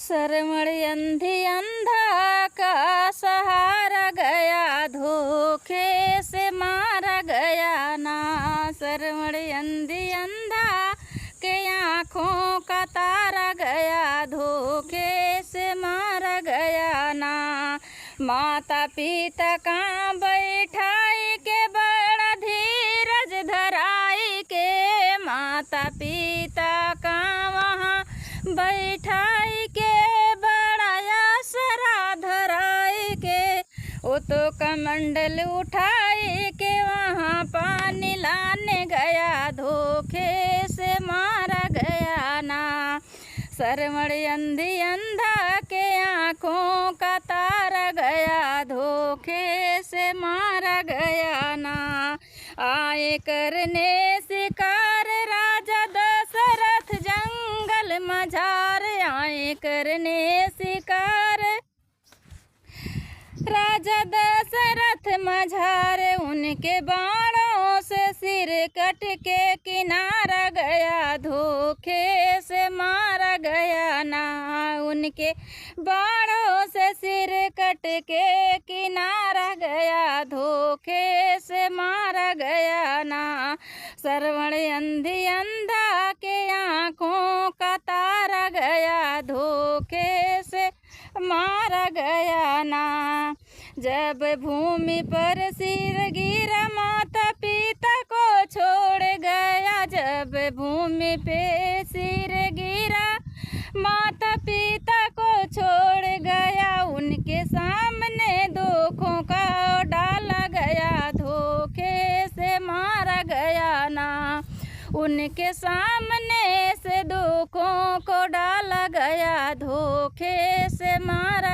सरमड़ी अंधी अंधा का सहारा गया, धोखे से मारा गया ना। सरमड़ी अंधी अंधा के आँखों का तारा गया, धोखे से मारा गया ना। माता पिता का बैठाई के बड़ा धीरज धराई के, माता पिता का वहाँ बैठाई के बड़ा आसरा धराई के। वो तो कमंडल उठाई के वहाँ पानी लाने गया, धोखे से मारा गया ना। सरमड़ी अंधी अंधा के आँखों का तारा गया, धोखे से मारा गया ना। आए करने शिकार राजा दशरथ जंगल मझार, आए करने शिकार राजा दशरथ मझार। उनके बाणों से सिर कट के किनारा गया, धोखे से मारा गया ना। उनके बाणों से सिर कट के किनारा गया, धोखे से मारा गया ना। सरवण अंधी अंधा के आँखों का तारा गया, धोखे से मारा गया ना। जब भूमि पर सिर गिरा माता पिता को छोड़ गया, जब भूमि पे सिर गिरा माता पिता को छोड़ गया। उनके सामने दुखों का डाला गया, धोखे से मारा गया ना। उनके सामने से दुखों को डाला गया, धोखे से मारा